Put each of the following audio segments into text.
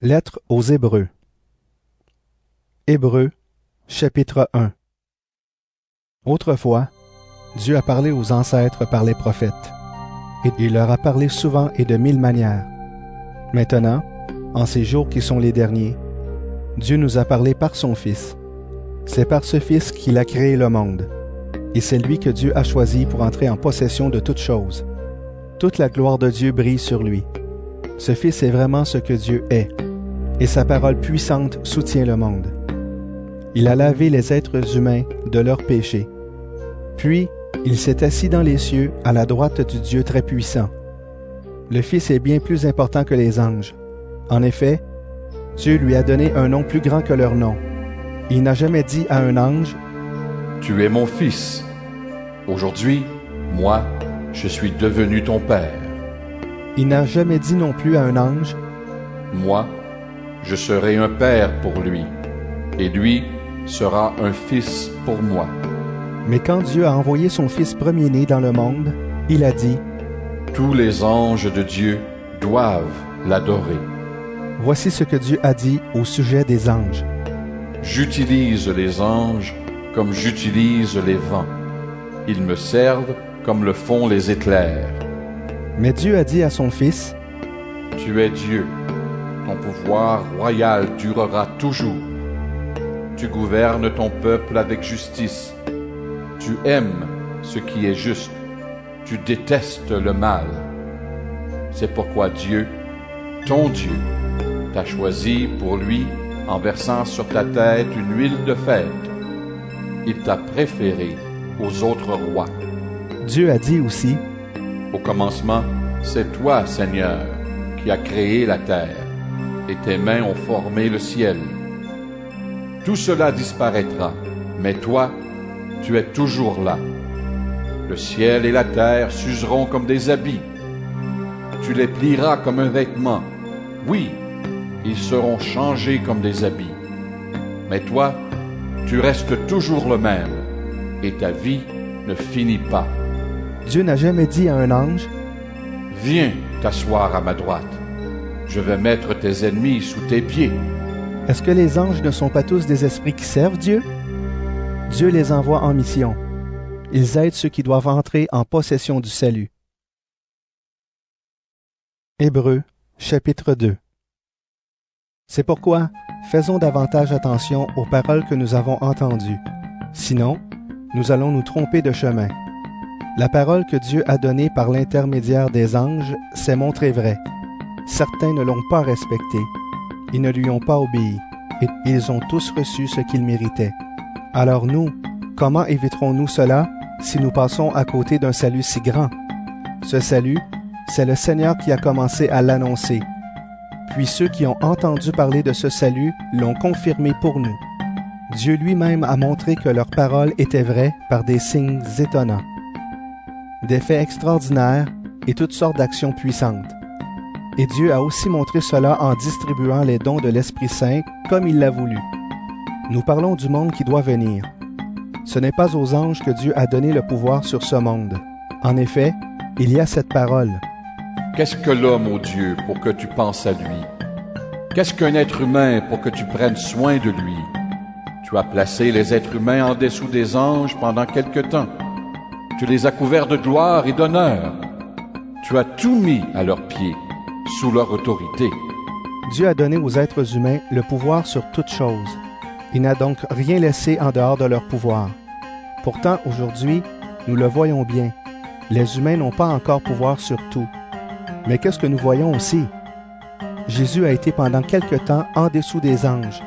Lettre aux Hébreux. Hébreux, chapitre 1. Autrefois, Dieu a parlé aux ancêtres par les prophètes, et il leur a parlé souvent et de mille manières. Maintenant, en ces jours qui sont les derniers, Dieu nous a parlé par son Fils. C'est par ce Fils qu'il a créé le monde, et c'est lui que Dieu a choisi pour entrer en possession de toutes choses. Toute la gloire de Dieu brille sur lui. Ce Fils est vraiment ce que Dieu est, et sa parole puissante soutient le monde. Il a lavé les êtres humains de leurs péchés. Puis, il s'est assis dans les cieux à la droite du Dieu très puissant. Le Fils est bien plus important que les anges. En effet, Dieu lui a donné un nom plus grand que leur nom. Il n'a jamais dit à un ange, « Tu es mon Fils. Aujourd'hui, moi, je suis devenu ton Père. » Il n'a jamais dit non plus à un ange, « Moi, je serai un Père pour lui, et lui sera un Fils pour moi. » Mais quand Dieu a envoyé son Fils premier-né dans le monde, il a dit, « Tous les anges de Dieu doivent l'adorer. » Voici ce que Dieu a dit au sujet des anges. « J'utilise les anges comme j'utilise les vents. Ils me servent comme le font les éclairs. » Mais Dieu a dit à son Fils, « Tu es Dieu. Ton pouvoir royal durera toujours. Tu gouvernes ton peuple avec justice. Tu aimes ce qui est juste. Tu détestes le mal. C'est pourquoi Dieu, ton Dieu, t'a choisi pour lui en versant sur ta tête une huile de fête. Il t'a préféré aux autres rois. » Dieu a dit aussi, « Au commencement, c'est toi, Seigneur, qui as créé la terre, et tes mains ont formé le ciel. Tout cela disparaîtra, mais toi, tu es toujours là. Le ciel et la terre s'useront comme des habits. Tu les plieras comme un vêtement. Oui, ils seront changés comme des habits. Mais toi, tu restes toujours le même, et ta vie ne finit pas. » Dieu n'a jamais dit à un ange, « Viens t'asseoir à ma droite. Je vais mettre tes ennemis sous tes pieds. » Est-ce que les anges ne sont pas tous des esprits qui servent Dieu? Dieu les envoie en mission. Ils aident ceux qui doivent entrer en possession du salut. Hébreux, chapitre 2. C'est pourquoi, faisons davantage attention aux paroles que nous avons entendues. Sinon, nous allons nous tromper de chemin. La parole que Dieu a donnée par l'intermédiaire des anges s'est montrée vraie. Certains ne l'ont pas respectée. Ils ne lui ont pas obéi, et ils ont tous reçu ce qu'ils méritaient. Alors nous, comment éviterons-nous cela si nous passons à côté d'un salut si grand? Ce salut, c'est le Seigneur qui a commencé à l'annoncer. Puis ceux qui ont entendu parler de ce salut l'ont confirmé pour nous. Dieu lui-même a montré que leur parole était vraie par des signes étonnants, des faits extraordinaires et toutes sortes d'actions puissantes. Et Dieu a aussi montré cela en distribuant les dons de l'Esprit Saint comme il l'a voulu. Nous parlons du monde qui doit venir. Ce n'est pas aux anges que Dieu a donné le pouvoir sur ce monde. En effet, il y a cette parole. « Qu'est-ce que l'homme, ô Dieu, pour que tu penses à lui? Qu'est-ce qu'un être humain pour que tu prennes soin de lui? Tu as placé les êtres humains en dessous des anges pendant quelque temps. Tu les as couverts de gloire et d'honneur. Tu as tout mis à leurs pieds, sous leur autorité. » Dieu a donné aux êtres humains le pouvoir sur toutes choses. Il n'a donc rien laissé en dehors de leur pouvoir. Pourtant, aujourd'hui, nous le voyons bien. Les humains n'ont pas encore pouvoir sur tout. Mais qu'est-ce que nous voyons aussi? Jésus a été pendant quelque temps en dessous des anges.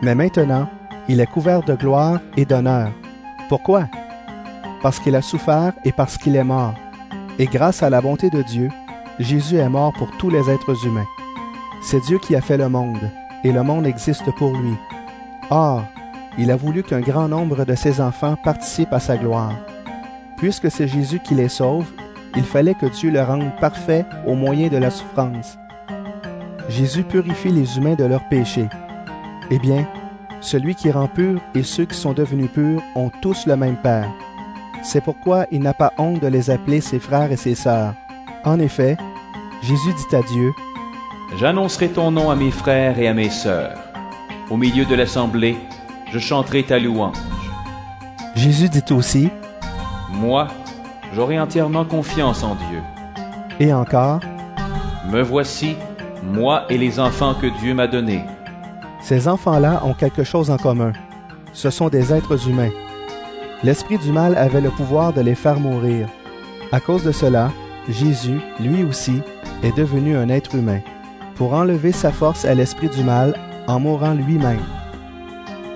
Mais maintenant, il est couvert de gloire et d'honneur. Pourquoi? Parce qu'il a souffert et parce qu'il est mort. Et grâce à la bonté de Dieu, Jésus est mort pour tous les êtres humains. C'est Dieu qui a fait le monde, et le monde existe pour lui. Or, il a voulu qu'un grand nombre de ses enfants participent à sa gloire. Puisque c'est Jésus qui les sauve, il fallait que Dieu le rende parfait au moyen de la souffrance. Jésus purifie les humains de leurs péchés. Eh bien, celui qui rend pur et ceux qui sont devenus purs ont tous le même Père. C'est pourquoi il n'a pas honte de les appeler ses frères et ses sœurs. En effet, Jésus dit à Dieu, « J'annoncerai ton nom à mes frères et à mes sœurs. Au milieu de l'assemblée, je chanterai ta louange. Jésus dit aussi, Moi, j'aurai entièrement confiance en Dieu. et encore, Me voici, moi et les enfants que Dieu m'a donnés. ces enfants-là ont quelque chose en commun. Ce sont des êtres humains. L'esprit du mal avait le pouvoir de les faire mourir. À cause de cela, Jésus, lui aussi, est devenu un être humain, pour enlever sa force à l'esprit du mal en mourant lui-même.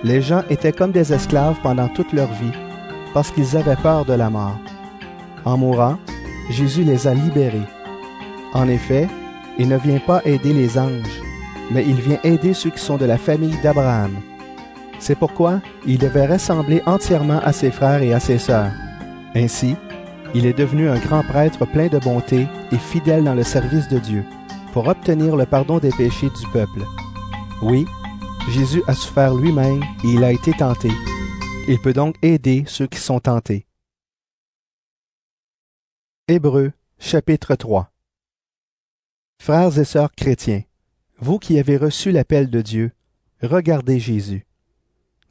Les gens étaient comme des esclaves pendant toute leur vie, parce qu'ils avaient peur de la mort. En mourant, Jésus les a libérés. En effet, il ne vient pas aider les anges, mais il vient aider ceux qui sont de la famille d'Abraham. C'est pourquoi il devait ressembler entièrement à ses frères et à ses sœurs. Ainsi, il est devenu un grand prêtre plein de bonté et fidèle dans le service de Dieu, pour obtenir le pardon des péchés du peuple. Oui, Jésus a souffert lui-même et il a été tenté. Il peut donc aider ceux qui sont tentés. Hébreux, chapitre 3. Frères et sœurs chrétiens, vous qui avez reçu l'appel de Dieu, regardez Jésus.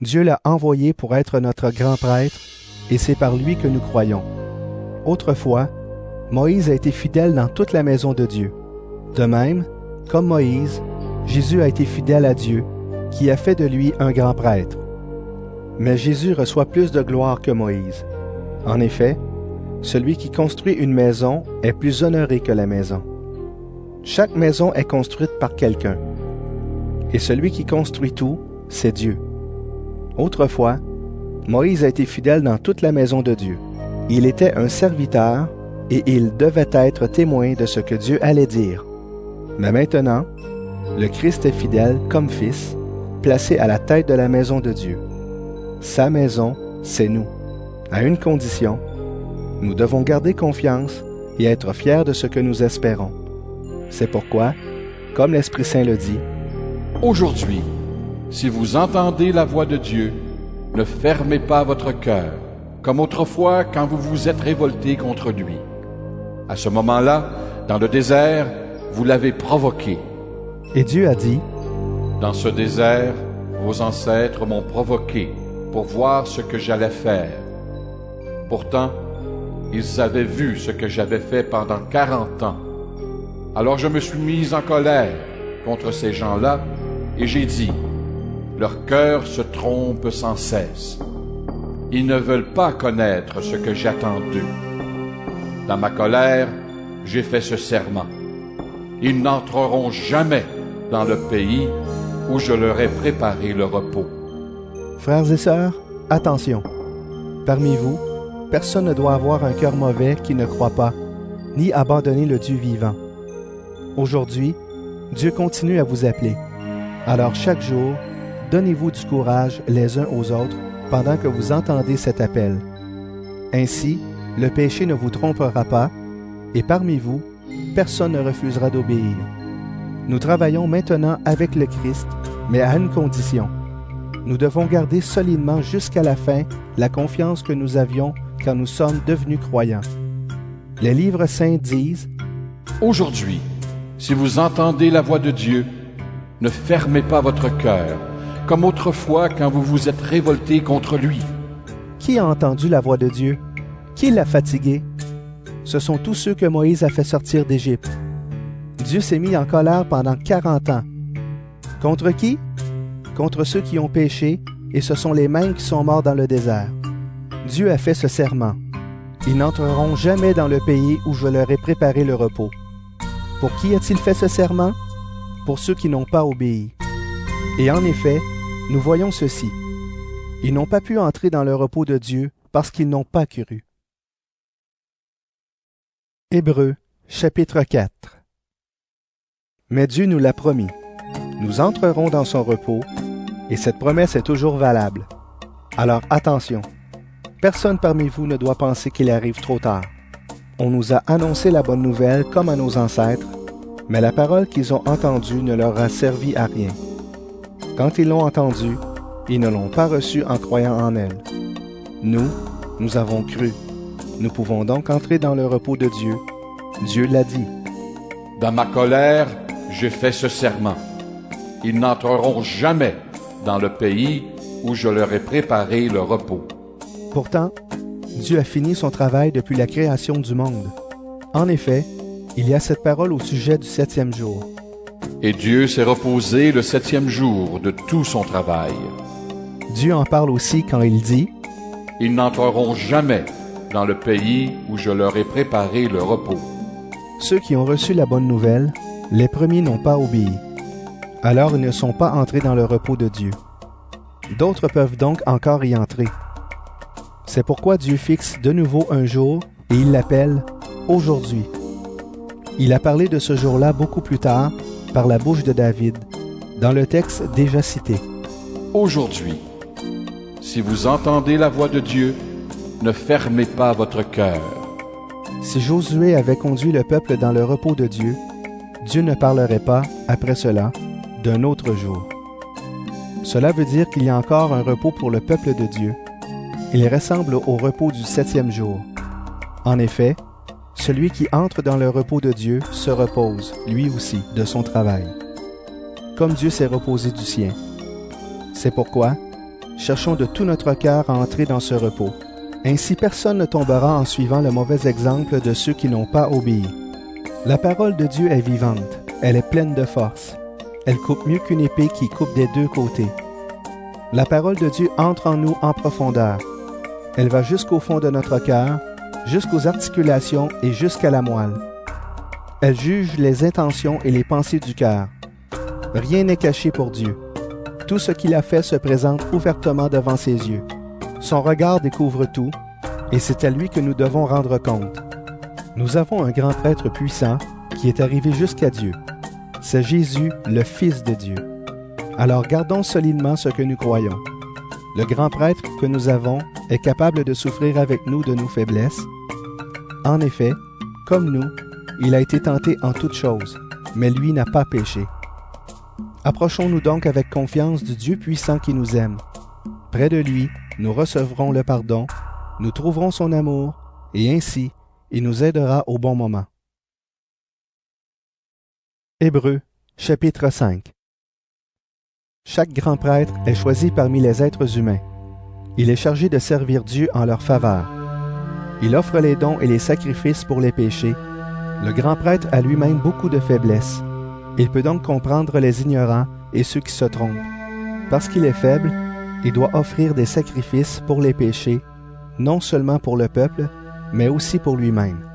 Dieu l'a envoyé pour être notre grand prêtre, et c'est par lui que nous croyons. Autrefois, Moïse a été fidèle dans toute la maison de Dieu. De même, comme Moïse, Jésus a été fidèle à Dieu, qui a fait de lui un grand prêtre. Mais Jésus reçoit plus de gloire que Moïse. En effet, celui qui construit une maison est plus honoré que la maison. Chaque maison est construite par quelqu'un. Et celui qui construit tout, c'est Dieu. Autrefois, Moïse a été fidèle dans toute la maison de Dieu. Il était un serviteur et il devait être témoin de ce que Dieu allait dire. Mais maintenant, le Christ est fidèle comme fils, placé à la tête de la maison de Dieu. Sa maison, c'est nous. À une condition, nous devons garder confiance et être fiers de ce que nous espérons. C'est pourquoi, comme l'Esprit Saint le dit, Aujourd'hui, si vous entendez la voix de Dieu, ne fermez pas votre cœur, comme autrefois quand vous vous êtes révoltés contre lui. À ce moment-là, dans le désert, vous l'avez provoqué. et Dieu a dit, Dans ce désert, vos ancêtres m'ont provoqué pour voir ce que j'allais faire. Pourtant, ils avaient vu ce que j'avais fait pendant 40 ans. Alors je me suis mis en colère contre ces gens-là et j'ai dit, leur cœur se trompe sans cesse. Ils ne veulent pas connaître ce que j'attends d'eux. Dans ma colère, j'ai fait ce serment. Ils n'entreront jamais dans le pays où je leur ai préparé le repos. frères et sœurs, attention. Parmi vous, personne ne doit avoir un cœur mauvais qui ne croit pas, ni abandonner le Dieu vivant. Aujourd'hui, Dieu continue à vous appeler. Alors chaque jour, donnez-vous du courage les uns aux autres pendant que vous entendez cet appel. Ainsi, le péché ne vous trompera pas, et parmi vous, personne ne refusera d'obéir. Nous travaillons maintenant avec le Christ, mais à une condition. Nous devons garder solidement jusqu'à la fin la confiance que nous avions quand nous sommes devenus croyants. Les livres saints disent, Aujourd'hui, si vous entendez la voix de Dieu, ne fermez pas votre cœur, comme autrefois quand vous vous êtes révoltés contre lui. qui a entendu la voix de Dieu? Qui l'a fatigué? Ce sont tous ceux que Moïse a fait sortir d'Égypte. Dieu s'est mis en colère pendant 40 ans. Contre qui? Contre ceux qui ont péché, et ce sont les mêmes qui sont morts dans le désert. Dieu a fait ce serment. Ils n'entreront jamais dans le pays où je leur ai préparé le repos. Pour qui a-t-il fait ce serment? Pour ceux qui n'ont pas obéi. Et en effet, nous voyons ceci. Ils n'ont pas pu entrer dans le repos de Dieu parce qu'ils n'ont pas cru. Hébreux, chapitre 4. Mais Dieu nous l'a promis. Nous entrerons dans son repos, et cette promesse est toujours valable. Alors attention, personne parmi vous ne doit penser qu'il arrive trop tard. On nous a annoncé la bonne nouvelle comme à nos ancêtres, mais la parole qu'ils ont entendue ne leur a servi à rien. Quand ils l'ont entendue, ils ne l'ont pas reçue en croyant en elle. Nous avons cru. Nous pouvons donc entrer dans le repos de Dieu. Dieu l'a dit. Dans ma colère, j'ai fait ce serment. Ils n'entreront jamais dans le pays où je leur ai préparé le repos. » Pourtant, Dieu a fini son travail depuis la création du monde. En effet, il y a cette parole au sujet du 7e jour. Et Dieu s'est reposé le 7e jour de tout son travail. Dieu en parle aussi quand il dit « Ils n'entreront jamais dans le pays où je leur ai préparé le repos. » Ceux qui ont reçu la bonne nouvelle, les premiers n'ont pas obéi. Alors ils ne sont pas entrés dans le repos de Dieu. D'autres peuvent donc encore y entrer. C'est pourquoi Dieu fixe de nouveau un jour et il l'appelle « aujourd'hui ». Il a parlé de ce jour-là beaucoup plus tard par la bouche de David, dans le texte déjà cité. « Aujourd'hui, si vous entendez la voix de Dieu, ne fermez pas votre cœur. » Si Josué avait conduit le peuple dans le repos de Dieu, Dieu ne parlerait pas, après cela, d'un autre jour. Cela veut dire qu'il y a encore un repos pour le peuple de Dieu. Il ressemble au repos du 7e jour. En effet, celui qui entre dans le repos de Dieu se repose, lui aussi, de son travail, comme Dieu s'est reposé du sien. C'est pourquoi, cherchons de tout notre cœur à entrer dans ce repos. Ainsi personne ne tombera en suivant le mauvais exemple de ceux qui n'ont pas obéi. La parole de Dieu est vivante, elle est pleine de force. Elle coupe mieux qu'une épée qui coupe des deux côtés. La parole de Dieu entre en nous en profondeur. Elle va jusqu'au fond de notre cœur, jusqu'aux articulations et jusqu'à la moelle. Elle juge les intentions et les pensées du cœur. Rien n'est caché pour Dieu. Tout ce qu'il a fait se présente ouvertement devant ses yeux. Son regard découvre tout, et c'est à lui que nous devons rendre compte. Nous avons un grand prêtre puissant qui est arrivé jusqu'à Dieu. C'est Jésus, le Fils de Dieu. Alors gardons solidement ce que nous croyons. Le grand prêtre que nous avons est capable de souffrir avec nous de nos faiblesses. En effet, comme nous, il a été tenté en toutes choses, mais lui n'a pas péché. Approchons-nous donc avec confiance du Dieu puissant qui nous aime. Près de lui, nous recevrons le pardon, nous trouverons son amour, et ainsi, il nous aidera au bon moment. Hébreux, chapitre 5. Chaque grand prêtre est choisi parmi les êtres humains. Il est chargé de servir Dieu en leur faveur. Il offre les dons et les sacrifices pour les péchés. Le grand prêtre a lui-même beaucoup de faiblesses. Il peut donc comprendre les ignorants et ceux qui se trompent. Parce qu'il est faible, il doit offrir des sacrifices pour les péchés, non seulement pour le peuple, mais aussi pour lui-même.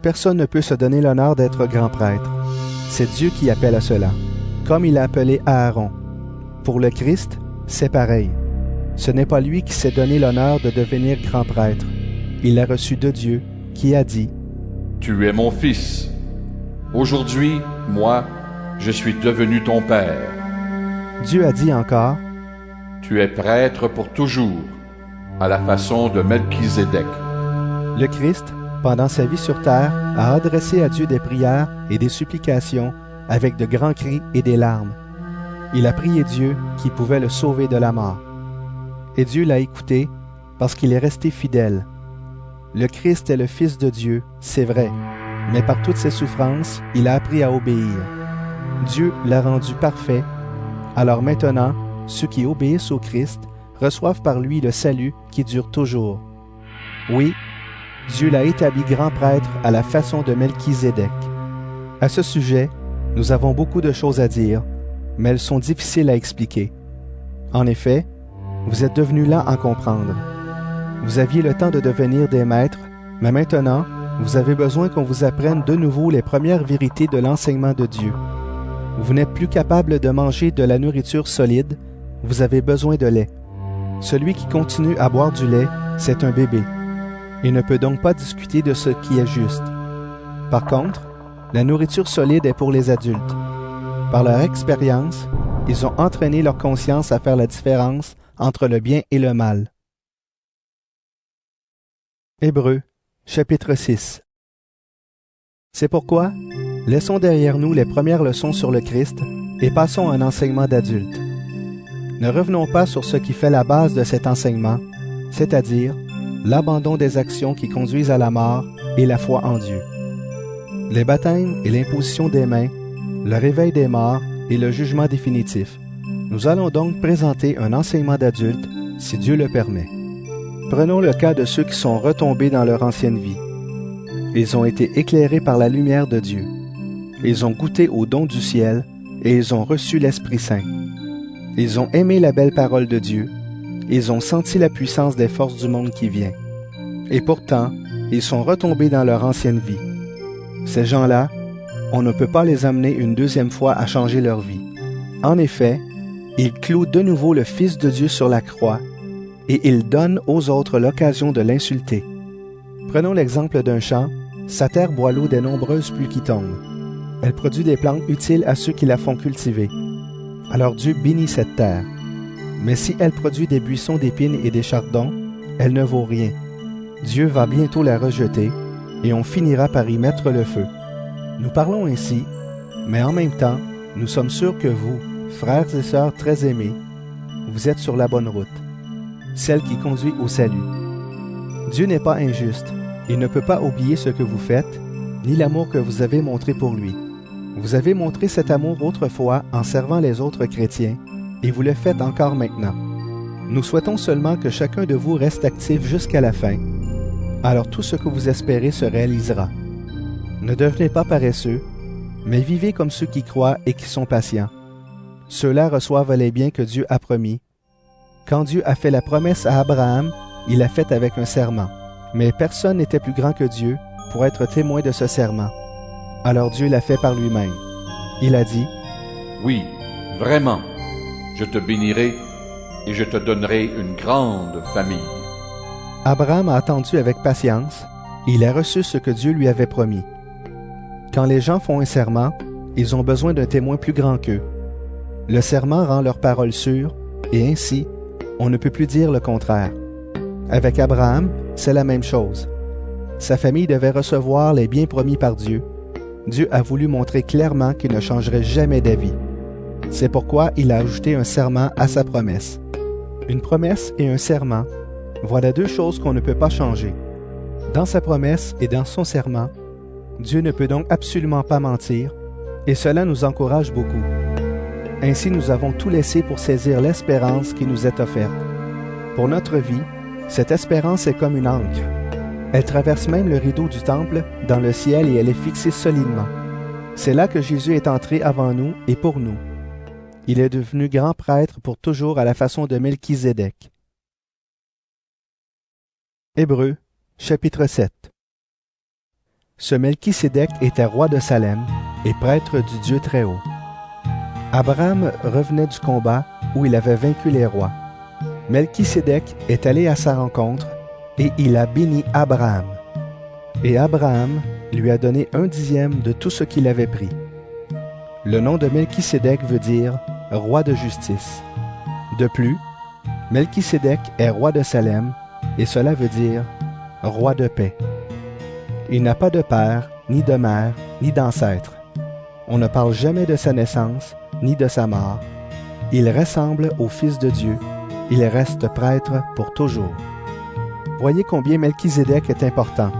Personne ne peut se donner l'honneur d'être grand prêtre. C'est Dieu qui appelle à cela, comme il a appelé Aaron. Pour le Christ, c'est pareil. Ce n'est pas lui qui s'est donné l'honneur de devenir grand prêtre. Il l'a reçu de Dieu, qui a dit « Tu es mon fils. Aujourd'hui, moi, je suis devenu ton père. » Dieu a dit encore « Tu es prêtre pour toujours, à la façon de Melchizedek. » Le Christ, pendant sa vie sur terre, a adressé à Dieu des prières et des supplications avec de grands cris et des larmes. Il a prié Dieu qui pouvait le sauver de la mort. Et Dieu l'a écouté parce qu'il est resté fidèle. Le Christ est le Fils de Dieu, c'est vrai, mais par toutes ses souffrances, il a appris à obéir. Dieu l'a rendu parfait. Alors maintenant, ceux qui obéissent au Christ reçoivent par lui le salut qui dure toujours. Oui, Dieu l'a établi grand prêtre à la façon de Melchizedek. À ce sujet, nous avons beaucoup de choses à dire, mais elles sont difficiles à expliquer. En effet, vous êtes devenus lents à comprendre. Vous aviez le temps de devenir des maîtres, mais maintenant, vous avez besoin qu'on vous apprenne de nouveau les premières vérités de l'enseignement de Dieu. Vous n'êtes plus capable de manger de la nourriture solide, vous avez besoin de lait. Celui qui continue à boire du lait, c'est un bébé. Il ne peut donc pas discuter de ce qui est juste. Par contre, la nourriture solide est pour les adultes. Par leur expérience, ils ont entraîné leur conscience à faire la différence entre le bien et le mal. Hébreux, chapitre 6. C'est pourquoi, laissons derrière nous les premières leçons sur le Christ et passons à un enseignement d'adulte. Ne revenons pas sur ce qui fait la base de cet enseignement, c'est-à-dire l'abandon des actions qui conduisent à la mort et la foi en Dieu. Les baptêmes et l'imposition des mains le réveil des morts et le jugement définitif. Nous allons donc présenter un enseignement d'adulte, si Dieu le permet. Prenons le cas de ceux qui sont retombés dans leur ancienne vie. Ils ont été éclairés par la lumière de Dieu. Ils ont goûté au don du ciel et ils ont reçu l'Esprit Saint. Ils ont aimé la belle parole de Dieu. Ils ont senti la puissance des forces du monde qui vient. Et pourtant, ils sont retombés dans leur ancienne vie. Ces gens-là, on ne peut pas les amener une deuxième fois à changer leur vie. En effet, ils clouent de nouveau le Fils de Dieu sur la croix et ils donnent aux autres l'occasion de l'insulter. Prenons l'exemple d'un champ. Sa terre boit l'eau des nombreuses pluies qui tombent. Elle produit des plantes utiles à ceux qui la font cultiver. Alors Dieu bénit cette terre. Mais si elle produit des buissons d'épines et des chardons, elle ne vaut rien. Dieu va bientôt la rejeter et on finira par y mettre le feu. Nous parlons ainsi, mais en même temps, nous sommes sûrs que vous, frères et sœurs très aimés, vous êtes sur la bonne route, celle qui conduit au salut. Dieu n'est pas injuste. Il ne peut pas oublier ce que vous faites, ni l'amour que vous avez montré pour lui. Vous avez montré cet amour autrefois en servant les autres chrétiens, et vous le faites encore maintenant. Nous souhaitons seulement que chacun de vous reste actif jusqu'à la fin. Alors tout ce que vous espérez se réalisera. Ne devenez pas paresseux, mais vivez comme ceux qui croient et qui sont patients. Ceux-là reçoivent les biens que Dieu a promis. Quand Dieu a fait la promesse à Abraham, il l'a faite avec un serment. Mais personne n'était plus grand que Dieu pour être témoin de ce serment. Alors Dieu l'a fait par lui-même. Il a dit, « Oui, vraiment, je te bénirai et je te donnerai une grande famille. » Abraham a attendu avec patience et il a reçu ce que Dieu lui avait promis. Quand les gens font un serment, ils ont besoin d'un témoin plus grand qu'eux. Le serment rend leur parole sûre et ainsi, on ne peut plus dire le contraire. Avec Abraham, c'est la même chose. Sa famille devait recevoir les biens promis par Dieu. Dieu a voulu montrer clairement qu'il ne changerait jamais d'avis. C'est pourquoi il a ajouté un serment à sa promesse. Une promesse et un serment, voilà deux choses qu'on ne peut pas changer. Dans sa promesse et dans son serment, Dieu ne peut donc absolument pas mentir, et cela nous encourage beaucoup. Ainsi, nous avons tout laissé pour saisir l'espérance qui nous est offerte. Pour notre vie, cette espérance est comme une ancre. Elle traverse même le rideau du temple dans le ciel et elle est fixée solidement. C'est là que Jésus est entré avant nous et pour nous. Il est devenu grand prêtre pour toujours à la façon de Melchisédek. Hébreux, chapitre 7. Ce Melchisédek était roi de Salem et prêtre du Dieu Très-Haut. Abraham revenait du combat où il avait vaincu les rois. Melchisédek est allé à sa rencontre et il a béni Abraham. Et Abraham lui a donné 1/10 de tout ce qu'il avait pris. Le nom de Melchisédek veut dire « roi de justice ». De plus, Melchisédek est roi de Salem et cela veut dire « roi de paix ». Il n'a pas de père, ni de mère, ni d'ancêtre. On ne parle jamais de sa naissance, ni de sa mort. Il ressemble au Fils de Dieu. Il reste prêtre pour toujours. Voyez combien Melchisédek est important.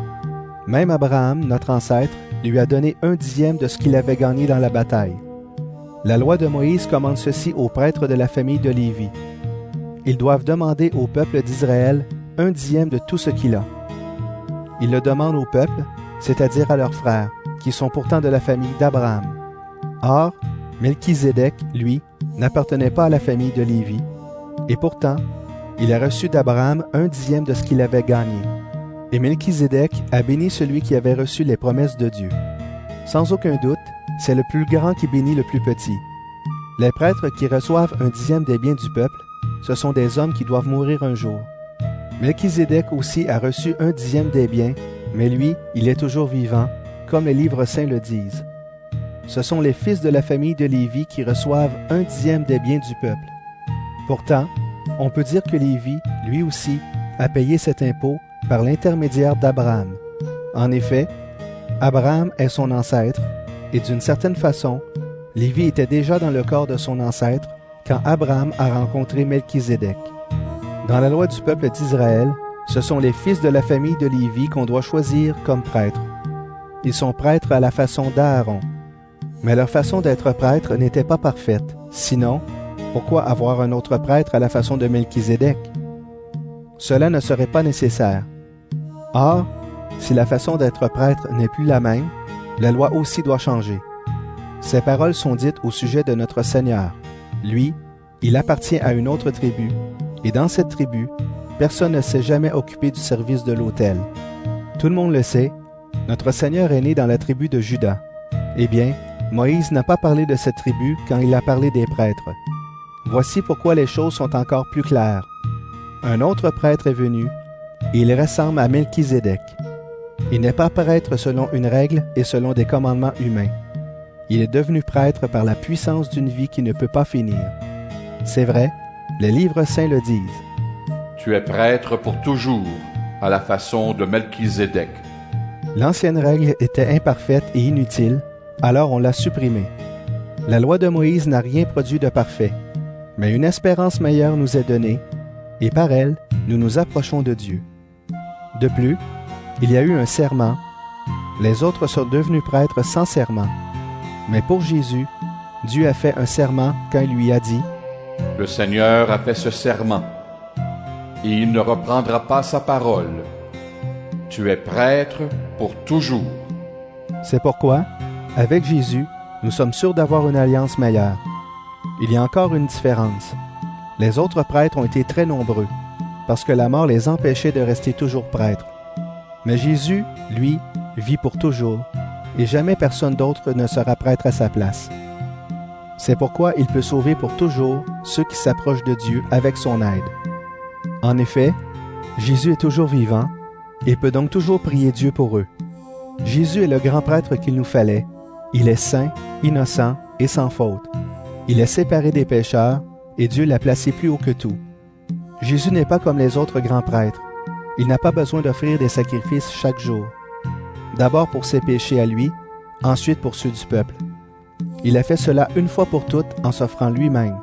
Même Abraham, notre ancêtre, lui a donné 1/10 de ce qu'il avait gagné dans la bataille. La loi de Moïse commande ceci aux prêtres de la famille de Lévi. Ils doivent demander au peuple d'Israël 1/10 de tout ce qu'il a. Ils le demandent au peuple, c'est-à-dire à leurs frères, qui sont pourtant de la famille d'Abraham. Or, Melchisédek, lui, n'appartenait pas à la famille de Lévi, et pourtant, il a reçu d'Abraham 1/10 de ce qu'il avait gagné. Et Melchisédek a béni celui qui avait reçu les promesses de Dieu. Sans aucun doute, c'est le plus grand qui bénit le plus petit. Les prêtres qui reçoivent 1/10 des biens du peuple, ce sont des hommes qui doivent mourir un jour. Melchisédek aussi a reçu 1/10 des biens, mais lui, il est toujours vivant, comme les livres saints le disent. Ce sont les fils de la famille de Lévi qui reçoivent 1/10 des biens du peuple. Pourtant, on peut dire que Lévi, lui aussi, a payé cet impôt par l'intermédiaire d'Abraham. En effet, Abraham est son ancêtre, et d'une certaine façon, Lévi était déjà dans le corps de son ancêtre quand Abraham a rencontré Melchisédek. Dans la loi du peuple d'Israël, ce sont les fils de la famille de Lévi qu'on doit choisir comme prêtres. Ils sont prêtres à la façon d'Aaron. Mais leur façon d'être prêtre n'était pas parfaite. Sinon, pourquoi avoir un autre prêtre à la façon de Melchizedek? Cela ne serait pas nécessaire. Or, si la façon d'être prêtre n'est plus la même, la loi aussi doit changer. Ces paroles sont dites au sujet de notre Seigneur. Lui, il appartient à une autre tribu, et dans cette tribu, personne ne s'est jamais occupé du service de l'autel. Tout le monde le sait, notre Seigneur est né dans la tribu de Juda. Eh bien, Moïse n'a pas parlé de cette tribu quand il a parlé des prêtres. Voici pourquoi les choses sont encore plus claires. Un autre prêtre est venu, et il ressemble à Melchizedek. Il n'est pas prêtre selon une règle et selon des commandements humains. Il est devenu prêtre par la puissance d'une vie qui ne peut pas finir. C'est vrai, les livres saints le disent. Tu es prêtre pour toujours, à la façon de Melchizedek. L'ancienne règle était imparfaite et inutile, alors on l'a supprimée. La loi de Moïse n'a rien produit de parfait, mais une espérance meilleure nous est donnée, et par elle, nous nous approchons de Dieu. De plus, il y a eu un serment. Les autres sont devenus prêtres sans serment. Mais pour Jésus, Dieu a fait un serment quand il lui a dit « Le Seigneur a fait ce serment, et il ne reprendra pas sa parole. Tu es prêtre pour toujours. » C'est pourquoi, avec Jésus, nous sommes sûrs d'avoir une alliance meilleure. Il y a encore une différence. Les autres prêtres ont été très nombreux, parce que la mort les empêchait de rester toujours prêtres. Mais Jésus, lui, vit pour toujours, et jamais personne d'autre ne sera prêtre à sa place. C'est pourquoi il peut sauver pour toujours ceux qui s'approchent de Dieu avec son aide. En effet, Jésus est toujours vivant, et peut donc toujours prier Dieu pour eux. Jésus est le grand prêtre qu'il nous fallait. Il est saint, innocent et sans faute. Il est séparé des pécheurs, et Dieu l'a placé plus haut que tout. Jésus n'est pas comme les autres grands prêtres. Il n'a pas besoin d'offrir des sacrifices chaque jour. D'abord pour ses péchés à lui, ensuite pour ceux du peuple. Il a fait cela une fois pour toutes en s'offrant lui-même.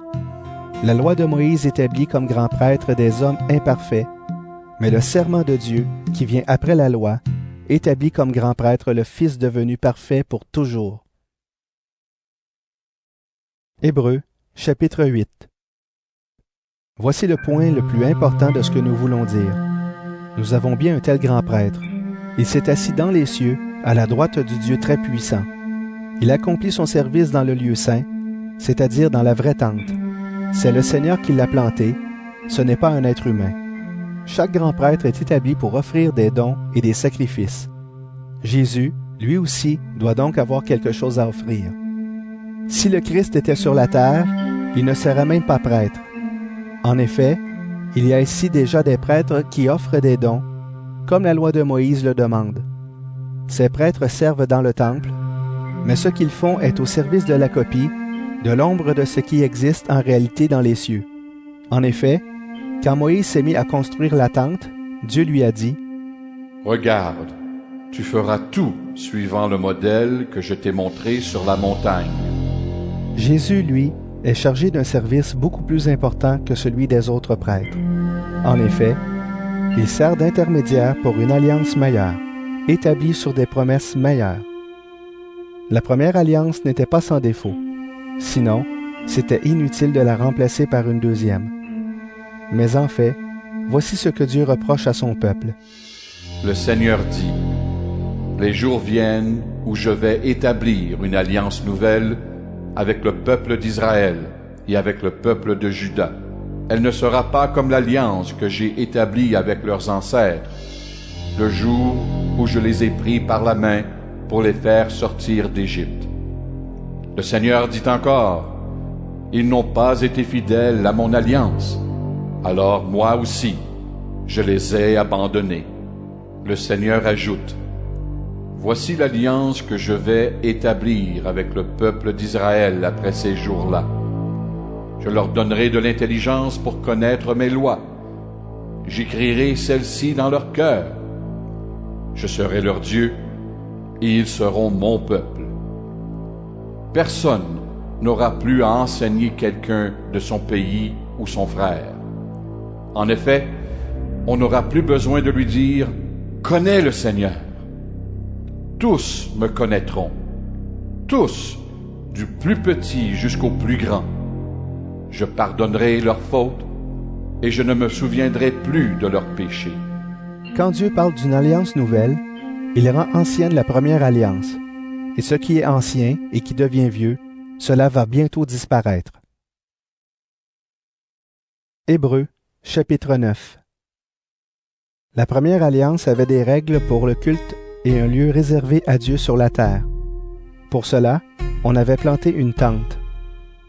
La loi de Moïse établit comme grand prêtre des hommes imparfaits, mais le serment de Dieu, qui vient après la loi, établit comme grand prêtre le Fils devenu parfait pour toujours. Hébreux, chapitre 8. Voici le point le plus important de ce que nous voulons dire. Nous avons bien un tel grand prêtre. Il s'est assis dans les cieux, à la droite du Dieu très puissant. Il accomplit son service dans le lieu saint, c'est-à-dire dans la vraie tente. C'est le Seigneur qui l'a planté, ce n'est pas un être humain. Chaque grand prêtre est établi pour offrir des dons et des sacrifices. Jésus, lui aussi, doit donc avoir quelque chose à offrir. Si le Christ était sur la terre, il ne serait même pas prêtre. En effet, il y a ici déjà des prêtres qui offrent des dons, comme la loi de Moïse le demande. Ces prêtres servent dans le temple, mais ce qu'ils font est au service de la copie, de l'ombre de ce qui existe en réalité dans les cieux. En effet, quand Moïse s'est mis à construire la tente, Dieu lui a dit « Regarde, tu feras tout suivant le modèle que je t'ai montré sur la montagne. » Jésus, lui, est chargé d'un service beaucoup plus important que celui des autres prêtres. En effet, il sert d'intermédiaire pour une alliance meilleure, établie sur des promesses meilleures. La première alliance n'était pas sans défaut. Sinon, c'était inutile de la remplacer par une deuxième. Mais en fait, voici ce que Dieu reproche à son peuple. Le Seigneur dit, les jours viennent où je vais établir une alliance nouvelle avec le peuple d'Israël et avec le peuple de Juda. Elle ne sera pas comme l'alliance que j'ai établie avec leurs ancêtres, le jour où je les ai pris par la main pour les faire sortir d'Égypte. Le Seigneur dit encore, ils n'ont pas été fidèles à mon alliance, alors moi aussi, je les ai abandonnés. Le Seigneur ajoute, voici l'alliance que je vais établir avec le peuple d'Israël après ces jours-là. Je leur donnerai de l'intelligence pour connaître mes lois. J'écrirai celles-ci dans leur cœur. Je serai leur Dieu, et ils seront mon peuple. Personne n'aura plus à enseigner quelqu'un de son pays ou son frère. En effet, on n'aura plus besoin de lui dire « Connais le Seigneur ». Tous me connaîtront, tous du plus petit jusqu'au plus grand. Je pardonnerai leurs fautes et je ne me souviendrai plus de leurs péchés. Quand Dieu parle d'une alliance nouvelle, il rend ancienne la première alliance. Et ce qui est ancien et qui devient vieux, cela va bientôt disparaître. Hébreux, chapitre 9. La première alliance avait des règles pour le culte et un lieu réservé à Dieu sur la terre. Pour cela, on avait planté une tente.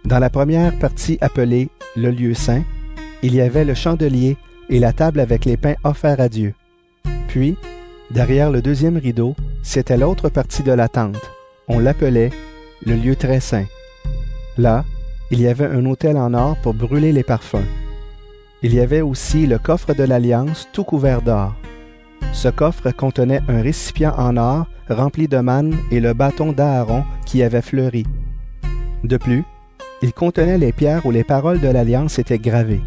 Dans la première partie appelée le lieu saint, il y avait le chandelier et la table avec les pains offerts à Dieu. Puis, derrière le deuxième rideau, c'était l'autre partie de la tente. On l'appelait le lieu très saint. Là, il y avait un autel en or pour brûler les parfums. Il y avait aussi le coffre de l'Alliance tout couvert d'or. Ce coffre contenait un récipient en or rempli de manne et le bâton d'Aaron qui avait fleuri. De plus, il contenait les pierres où les paroles de l'Alliance étaient gravées.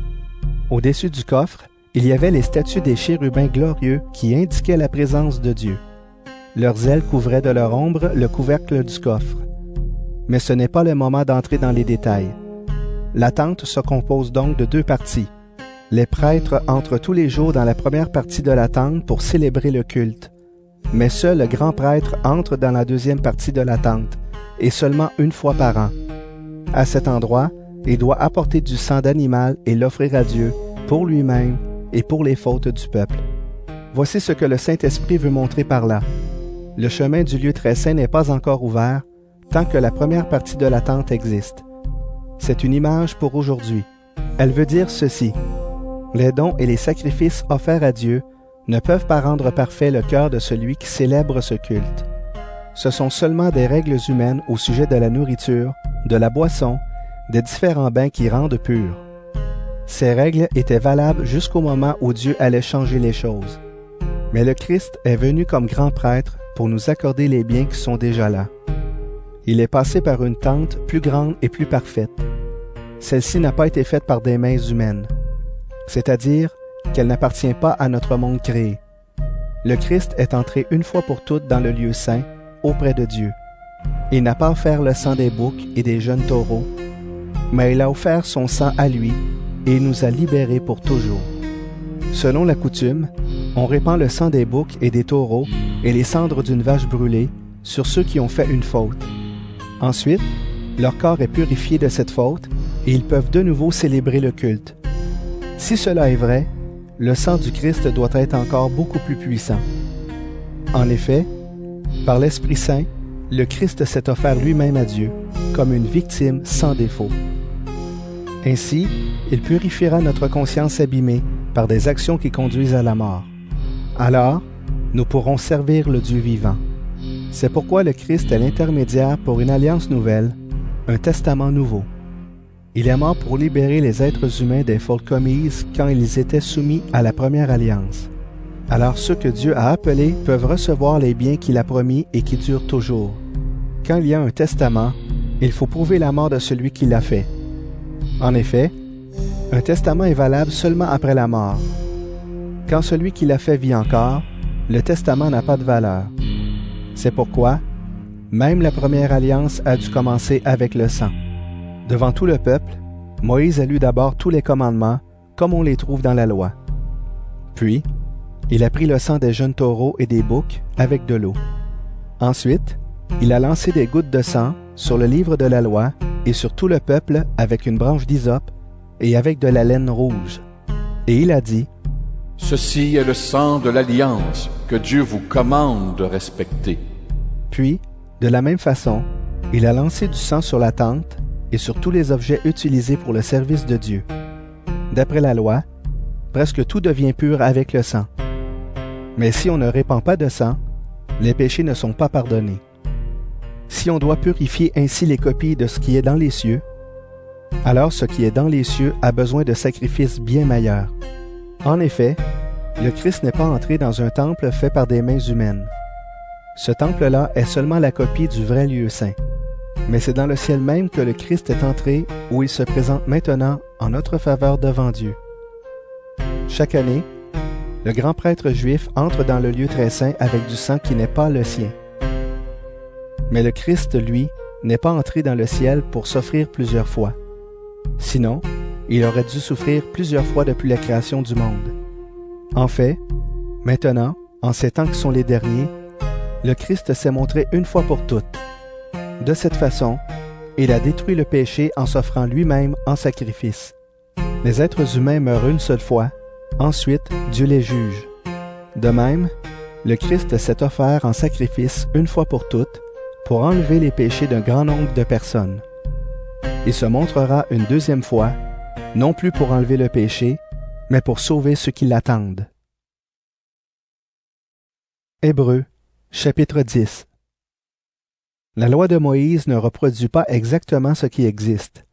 Au-dessus du coffre, il y avait les statues des chérubins glorieux qui indiquaient la présence de Dieu. Leurs ailes couvraient de leur ombre le couvercle du coffre. Mais ce n'est pas le moment d'entrer dans les détails. La tente se compose donc de deux parties. Les prêtres entrent tous les jours dans la première partie de la tente pour célébrer le culte. Mais seul le grand prêtre entre dans la deuxième partie de la tente, et seulement une fois par an. À cet endroit, il doit apporter du sang d'animal et l'offrir à Dieu, pour lui-même et pour les fautes du peuple. Voici ce que le Saint-Esprit veut montrer par là. Le chemin du lieu très saint n'est pas encore ouvert tant que la première partie de la tente existe. C'est une image pour aujourd'hui. Elle veut dire ceci. Les dons et les sacrifices offerts à Dieu ne peuvent pas rendre parfait le cœur de celui qui célèbre ce culte. Ce sont seulement des règles humaines au sujet de la nourriture, de la boisson, des différents bains qui rendent purs. Ces règles étaient valables jusqu'au moment où Dieu allait changer les choses. Mais le Christ est venu comme grand prêtre pour nous accorder les biens qui sont déjà là. Il est passé par une tente plus grande et plus parfaite. Celle-ci n'a pas été faite par des mains humaines, c'est-à-dire qu'elle n'appartient pas à notre monde créé. Le Christ est entré une fois pour toutes dans le lieu saint, auprès de Dieu. Il n'a pas offert le sang des boucs et des jeunes taureaux, mais il a offert son sang à lui et il nous a libérés pour toujours. Selon la coutume, on répand le sang des boucs et des taureaux et les cendres d'une vache brûlée sur ceux qui ont fait une faute. Ensuite, leur corps est purifié de cette faute et ils peuvent de nouveau célébrer le culte. Si cela est vrai, le sang du Christ doit être encore beaucoup plus puissant. En effet, par l'Esprit Saint, le Christ s'est offert lui-même à Dieu, comme une victime sans défaut. Ainsi, il purifiera notre conscience abîmée par des actions qui conduisent à la mort. Alors, nous pourrons servir le Dieu vivant. C'est pourquoi le Christ est l'intermédiaire pour une alliance nouvelle, un testament nouveau. Il est mort pour libérer les êtres humains des fautes commises quand ils étaient soumis à la première alliance. Alors ceux que Dieu a appelés peuvent recevoir les biens qu'il a promis et qui durent toujours. Quand il y a un testament, il faut prouver la mort de celui qui l'a fait. En effet, un testament est valable seulement après la mort. Quand celui qui l'a fait vit encore, le testament n'a pas de valeur. C'est pourquoi, même la première alliance a dû commencer avec le sang. Devant tout le peuple, Moïse a lu d'abord tous les commandements, comme on les trouve dans la loi. Puis, il a pris le sang des jeunes taureaux et des boucs avec de l'eau. Ensuite, il a lancé des gouttes de sang sur le livre de la loi et sur tout le peuple avec une branche d'hysope et avec de la laine rouge. Et il a dit, « Ceci est le sang de l'alliance que Dieu vous commande de respecter. » Puis, de la même façon, il a lancé du sang sur la tente et sur tous les objets utilisés pour le service de Dieu. D'après la loi, presque tout devient pur avec le sang. Mais si on ne répand pas de sang, les péchés ne sont pas pardonnés. Si on doit purifier ainsi les copies de ce qui est dans les cieux, alors ce qui est dans les cieux a besoin de sacrifices bien meilleurs. En effet, le Christ n'est pas entré dans un temple fait par des mains humaines. Ce temple-là est seulement la copie du vrai lieu saint. Mais c'est dans le ciel même que le Christ est entré, où il se présente maintenant en notre faveur devant Dieu. Chaque année, le grand prêtre juif entre dans le lieu très saint avec du sang qui n'est pas le sien. Mais le Christ, lui, n'est pas entré dans le ciel pour s'offrir plusieurs fois. Sinon, il aurait dû souffrir plusieurs fois depuis la création du monde. En fait, maintenant, en ces temps qui sont les derniers, le Christ s'est montré une fois pour toutes. De cette façon, il a détruit le péché en s'offrant lui-même en sacrifice. Les êtres humains meurent une seule fois, ensuite Dieu les juge. De même, le Christ s'est offert en sacrifice une fois pour toutes pour enlever les péchés d'un grand nombre de personnes. Il se montrera une deuxième fois, non plus pour enlever le péché, mais pour sauver ceux qui l'attendent. Hébreux, chapitre 10. La loi de Moïse ne reproduit pas exactement ce qui existe.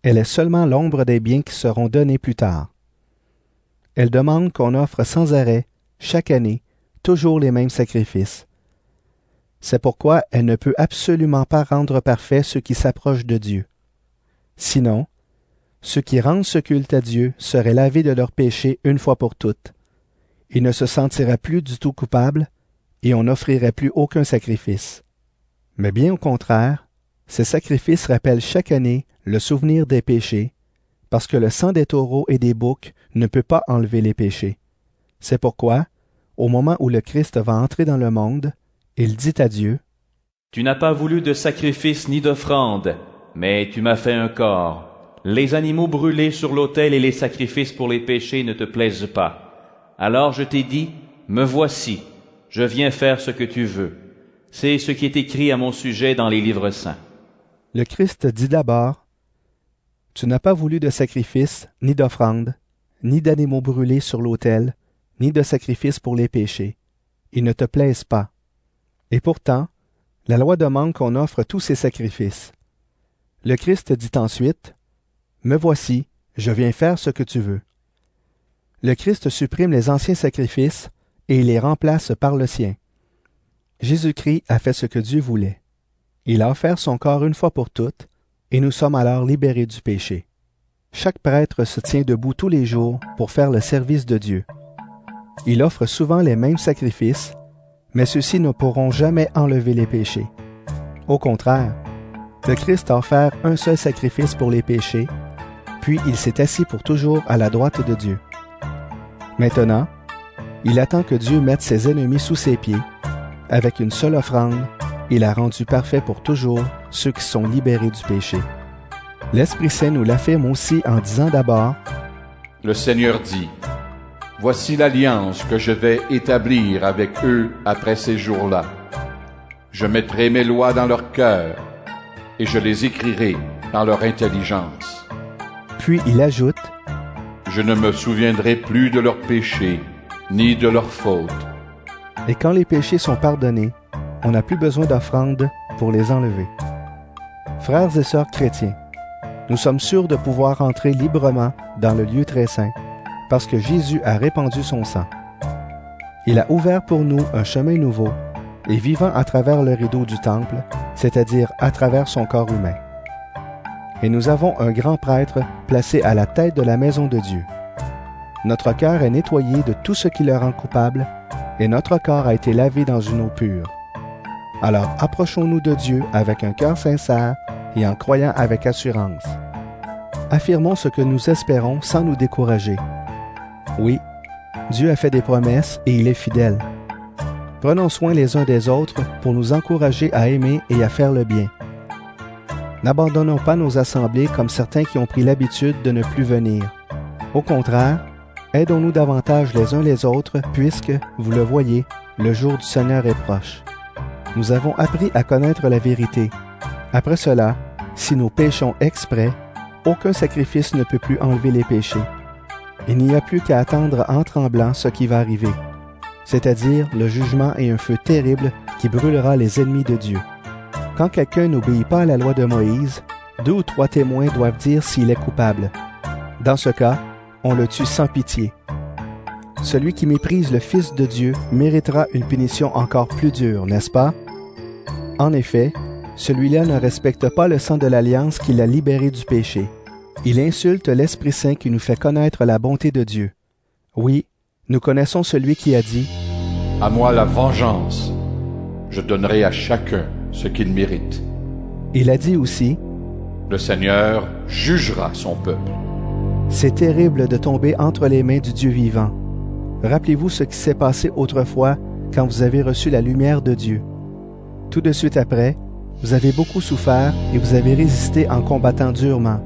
Elle est seulement l'ombre des biens qui seront donnés plus tard. Elle demande qu'on offre sans arrêt, chaque année, toujours les mêmes sacrifices. C'est pourquoi elle ne peut absolument pas rendre parfait ceux qui s'approchent de Dieu. Sinon, ceux qui rendent ce culte à Dieu seraient lavés de leurs péchés une fois pour toutes. Ils ne se sentiraient plus du tout coupables et on n'offrirait plus aucun sacrifice. Mais bien au contraire, ces sacrifices rappellent chaque année le souvenir des péchés, parce que le sang des taureaux et des boucs ne peut pas enlever les péchés. C'est pourquoi, au moment où le Christ va entrer dans le monde, il dit à Dieu, « Tu n'as pas voulu de sacrifice ni d'offrande, mais tu m'as fait un corps. Les animaux brûlés sur l'autel et les sacrifices pour les péchés ne te plaisent pas. Alors je t'ai dit, me voici, je viens faire ce que tu veux. C'est ce qui est écrit à mon sujet dans les livres saints. » Le Christ dit d'abord, « Tu n'as pas voulu de sacrifice, ni d'offrande, ni d'animaux brûlés sur l'autel, ni de sacrifices pour les péchés. Ils ne te plaisent pas. » Et pourtant, la loi demande qu'on offre tous ces sacrifices. Le Christ dit ensuite, « Me voici, je viens faire ce que tu veux. » Le Christ supprime les anciens sacrifices et il les remplace par le sien. Jésus-Christ a fait ce que Dieu voulait. Il a offert son corps une fois pour toutes, et nous sommes alors libérés du péché. Chaque prêtre se tient debout tous les jours pour faire le service de Dieu. Il offre souvent les mêmes sacrifices, mais ceux-ci ne pourront jamais enlever les péchés. Au contraire, le Christ a offert un seul sacrifice pour les péchés, puis il s'est assis pour toujours à la droite de Dieu. Maintenant, il attend que Dieu mette ses ennemis sous ses pieds. Avec une seule offrande, il a rendu parfait pour toujours ceux qui sont libérés du péché. L'Esprit Saint nous l'affirme aussi en disant d'abord, « Le Seigneur dit, « Voici l'alliance que je vais établir avec eux après ces jours-là. Je mettrai mes lois dans leur cœur, et je les écrirai dans leur intelligence. » Puis il ajoute, « Je ne me souviendrai plus de leurs péchés, ni de leurs fautes. » Et quand les péchés sont pardonnés, on n'a plus besoin d'offrande pour les enlever. Frères et sœurs chrétiens, nous sommes sûrs de pouvoir entrer librement dans le lieu très saint parce que Jésus a répandu son sang. Il a ouvert pour nous un chemin nouveau et vivant à travers le rideau du temple, c'est-à-dire à travers son corps humain. Et nous avons un grand prêtre placé à la tête de la maison de Dieu. Notre cœur est nettoyé de tout ce qui le rend coupable et notre corps a été lavé dans une eau pure. Alors approchons-nous de Dieu avec un cœur sincère et en croyant avec assurance. Affirmons ce que nous espérons sans nous décourager. Oui, Dieu a fait des promesses et il est fidèle. Prenons soin les uns des autres pour nous encourager à aimer et à faire le bien. N'abandonnons pas nos assemblées comme certains qui ont pris l'habitude de ne plus venir. Au contraire, aidons-nous davantage les uns les autres puisque, vous le voyez, le jour du Seigneur est proche. Nous avons appris à connaître la vérité. Après cela, si nous péchons exprès, aucun sacrifice ne peut plus enlever les péchés. Il n'y a plus qu'à attendre en tremblant ce qui va arriver, c'est-à-dire le jugement et un feu terrible qui brûlera les ennemis de Dieu. Quand quelqu'un n'obéit pas à la loi de Moïse, 2 ou 3 témoins doivent dire s'il est coupable. Dans ce cas, on le tue sans pitié. Celui qui méprise le Fils de Dieu méritera une punition encore plus dure, n'est-ce pas? En effet, celui-là ne respecte pas le sang de l'alliance qui l'a libéré du péché. Il insulte l'Esprit Saint qui nous fait connaître la bonté de Dieu. Oui, nous connaissons celui qui a dit « À moi la vengeance, je donnerai à chacun ce qu'il mérite. » Il a dit aussi, « Le Seigneur jugera son peuple. » C'est terrible de tomber entre les mains du Dieu vivant. Rappelez-vous ce qui s'est passé autrefois quand vous avez reçu la lumière de Dieu. Tout de suite après, vous avez beaucoup souffert et vous avez résisté en combattant durement.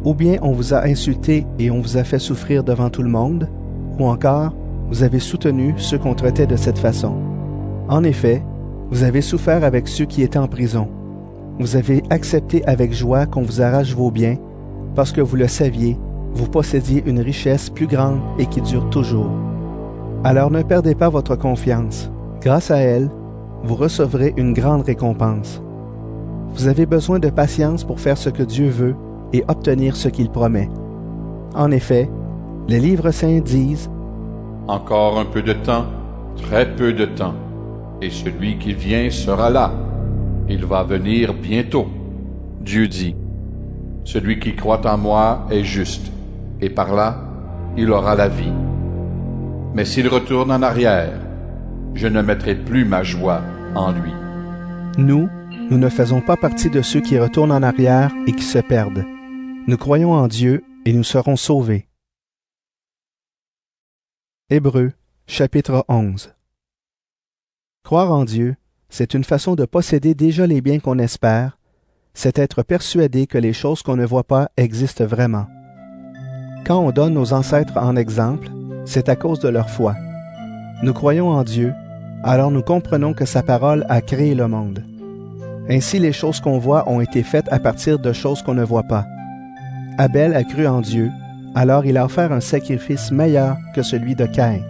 Ou bien on vous a insulté et on vous a fait souffrir devant tout le monde, ou encore, vous avez soutenu ceux qu'on traitait de cette façon. En effet, vous avez souffert avec ceux qui étaient en prison. Vous avez accepté avec joie qu'on vous arrache vos biens, parce que vous le saviez, vous possédiez une richesse plus grande et qui dure toujours. Alors ne perdez pas votre confiance. Grâce à elle, vous recevrez une grande récompense. Vous avez besoin de patience pour faire ce que Dieu veut et obtenir ce qu'il promet. En effet, les livres saints disent « Encore un peu de temps, très peu de temps, et celui qui vient sera là. Il va venir bientôt. » Dieu dit « Celui qui croit en moi est juste, et par là, il aura la vie. Mais s'il retourne en arrière, je ne mettrai plus ma joie en lui. » Nous ne faisons pas partie de ceux qui retournent en arrière et qui se perdent. Nous croyons en Dieu et nous serons sauvés. Hébreux, chapitre 11. Croire en Dieu, c'est une façon de posséder déjà les biens qu'on espère, c'est être persuadé que les choses qu'on ne voit pas existent vraiment. Quand on donne nos ancêtres en exemple, c'est à cause de leur foi. Nous croyons en Dieu, alors nous comprenons que sa parole a créé le monde. Ainsi, les choses qu'on voit ont été faites à partir de choses qu'on ne voit pas. Abel a cru en Dieu, alors il a offert un sacrifice meilleur que celui de Caïn.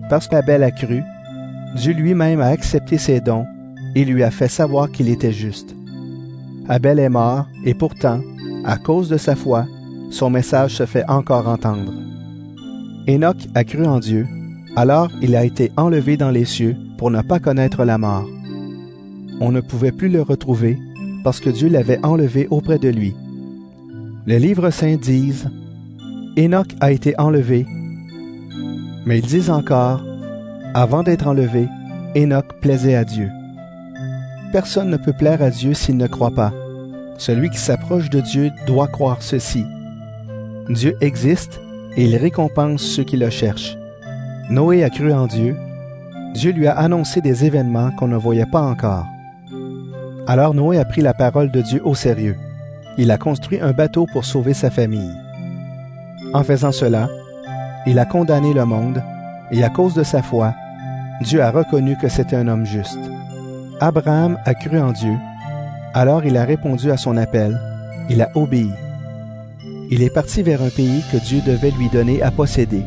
Parce qu'Abel a cru, Dieu lui-même a accepté ses dons et lui a fait savoir qu'il était juste. Abel est mort et pourtant, à cause de sa foi, son message se fait encore entendre. Enoch a cru en Dieu, alors il a été enlevé dans les cieux pour ne pas connaître la mort. On ne pouvait plus le retrouver parce que Dieu l'avait enlevé auprès de lui. Les livres saints disent « Enoch a été enlevé », mais ils disent encore « Avant d'être enlevé, Enoch plaisait à Dieu ». Personne ne peut plaire à Dieu s'il ne croit pas. Celui qui s'approche de Dieu doit croire ceci. Dieu existe et il récompense ceux qui le cherchent. Noé a cru en Dieu. Dieu lui a annoncé des événements qu'on ne voyait pas encore. Alors Noé a pris la parole de Dieu au sérieux. Il a construit un bateau pour sauver sa famille. En faisant cela, il a condamné le monde, et à cause de sa foi, Dieu a reconnu que c'était un homme juste. Abraham a cru en Dieu, alors il a répondu à son appel, il a obéi. Il est parti vers un pays que Dieu devait lui donner à posséder,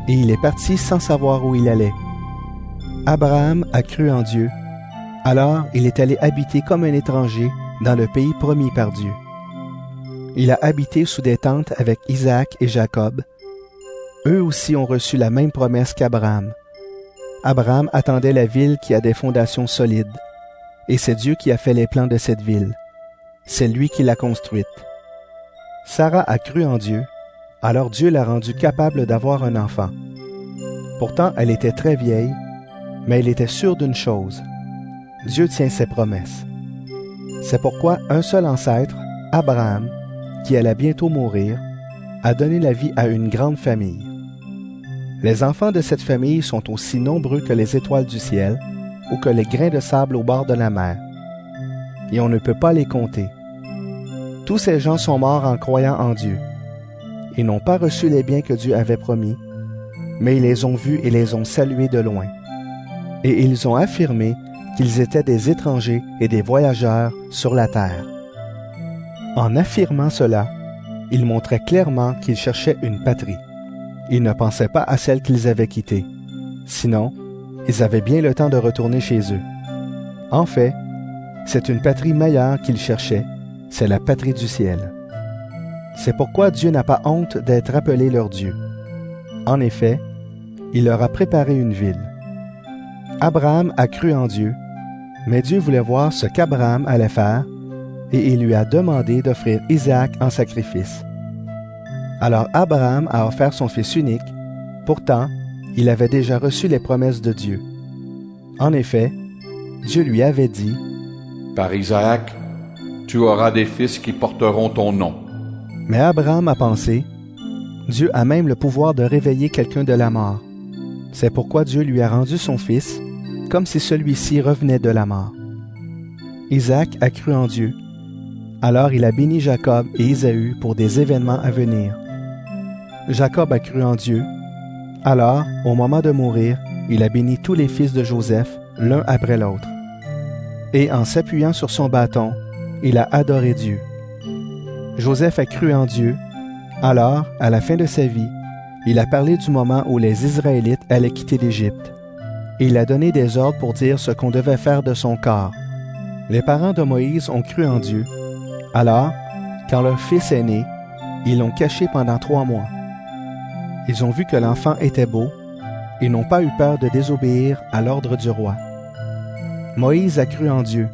et il est parti sans savoir où il allait. Abraham a cru en Dieu, alors il est allé habiter comme un étranger dans le pays promis par Dieu. Il a habité sous des tentes avec Isaac et Jacob. Eux aussi ont reçu la même promesse qu'Abraham. Abraham attendait la ville qui a des fondations solides, et c'est Dieu qui a fait les plans de cette ville. C'est lui qui l'a construite. Sarah a cru en Dieu, alors Dieu l'a rendue capable d'avoir un enfant. Pourtant, elle était très vieille, mais elle était sûre d'une chose. Dieu tient ses promesses. C'est pourquoi un seul ancêtre, Abraham, qui allait bientôt mourir, a donné la vie à une grande famille. Les enfants de cette famille sont aussi nombreux que les étoiles du ciel ou que les grains de sable au bord de la mer. Et on ne peut pas les compter. Tous ces gens sont morts en croyant en Dieu. Ils n'ont pas reçu les biens que Dieu avait promis, mais ils les ont vus et les ont salués de loin. Et ils ont affirmé qu'ils étaient des étrangers et des voyageurs sur la terre. En affirmant cela, ils montraient clairement qu'ils cherchaient une patrie. Ils ne pensaient pas à celle qu'ils avaient quittée. Sinon, ils avaient bien le temps de retourner chez eux. En fait, c'est une patrie meilleure qu'ils cherchaient, c'est la patrie du ciel. C'est pourquoi Dieu n'a pas honte d'être appelé leur Dieu. En effet, il leur a préparé une ville. Abraham a cru en Dieu, mais Dieu voulait voir ce qu'Abraham allait faire, et il lui a demandé d'offrir Isaac en sacrifice. Alors Abraham a offert son fils unique, pourtant, il avait déjà reçu les promesses de Dieu. En effet, Dieu lui avait dit « Par Isaac, tu auras des fils qui porteront ton nom. Mais Abraham a pensé, Dieu a même le pouvoir de réveiller quelqu'un de la mort. C'est pourquoi Dieu lui a rendu son fils, comme si celui-ci revenait de la mort. Isaac a cru en Dieu. Alors il a béni Jacob et Ésaü pour des événements à venir. Jacob a cru en Dieu. Alors, au moment de mourir, il a béni tous les fils de Joseph, l'un après l'autre. Et en s'appuyant sur son bâton, il a adoré Dieu. Joseph a cru en Dieu. Alors, à la fin de sa vie, il a parlé du moment où les Israélites allaient quitter l'Égypte. Et il a donné des ordres pour dire ce qu'on devait faire de son corps. Les parents de Moïse ont cru en Dieu. Alors, quand leur fils est né, ils l'ont caché pendant 3 mois. Ils ont vu que l'enfant était beau. Ils n'ont pas eu peur de désobéir à l'ordre du roi. Moïse a cru en Dieu.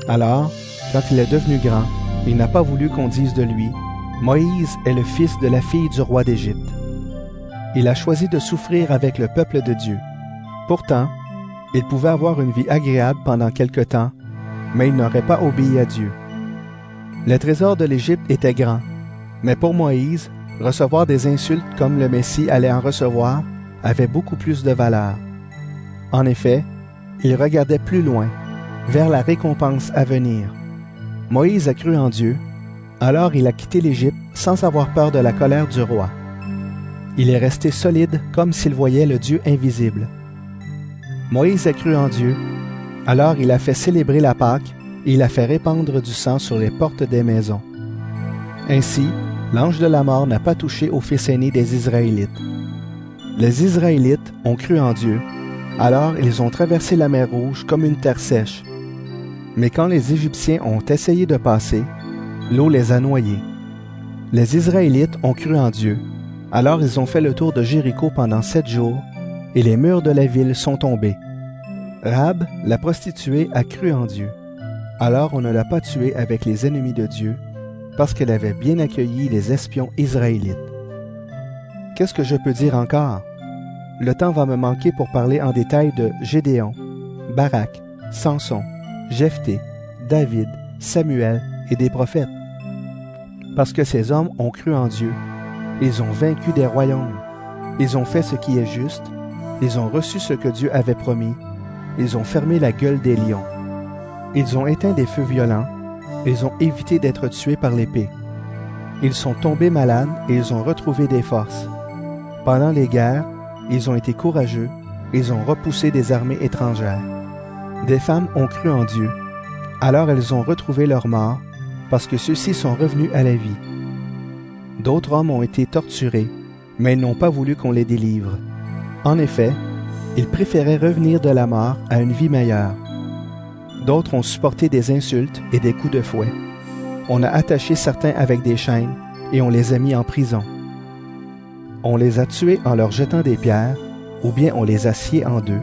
Alors, quand il est devenu grand, il n'a pas voulu qu'on dise de lui, « Moïse est le fils de la fille du roi d'Égypte. » Il a choisi de souffrir avec le peuple de Dieu. Pourtant, il pouvait avoir une vie agréable pendant quelque temps, mais il n'aurait pas obéi à Dieu. Le trésor de l'Égypte était grand, mais pour Moïse, recevoir des insultes comme le Messie allait en recevoir avait beaucoup plus de valeur. En effet, il regardait plus loin, vers la récompense à venir. Moïse a cru en Dieu, alors il a quitté l'Égypte sans avoir peur de la colère du roi. Il est resté solide comme s'il voyait le Dieu invisible. Moïse a cru en Dieu, alors il a fait célébrer la Pâque et il a fait répandre du sang sur les portes des maisons. Ainsi, l'ange de la mort n'a pas touché au fils aîné des Israélites. Les Israélites ont cru en Dieu, alors ils ont traversé la mer Rouge comme une terre sèche. Mais quand les Égyptiens ont essayé de passer, l'eau les a noyés. Les Israélites ont cru en Dieu, alors ils ont fait le tour de Jéricho pendant 7 jours, et les murs de la ville sont tombés. Rahab, la prostituée, a cru en Dieu. Alors on ne l'a pas tuée avec les ennemis de Dieu, parce qu'elle avait bien accueilli les espions israélites. Qu'est-ce que je peux dire encore? Le temps va me manquer pour parler en détail de Gédéon, Barak, Samson, Jephthé, David, Samuel et des prophètes. Parce que ces hommes ont cru en Dieu, ils ont vaincu des royaumes, ils ont fait ce qui est juste, ils ont reçu ce que Dieu avait promis, ils ont fermé la gueule des lions, ils ont éteint des feux violents, ils ont évité d'être tués par l'épée. Ils sont tombés malades et ils ont retrouvé des forces. Pendant les guerres, ils ont été courageux, ils ont repoussé des armées étrangères. Des femmes ont cru en Dieu, alors elles ont retrouvé leur mort, parce que ceux-ci sont revenus à la vie. D'autres hommes ont été torturés, mais ils n'ont pas voulu qu'on les délivre. En effet, ils préféraient revenir de la mort à une vie meilleure. D'autres ont supporté des insultes et des coups de fouet. On a attaché certains avec des chaînes et on les a mis en prison. On les a tués en leur jetant des pierres, ou bien on les a sciés en deux,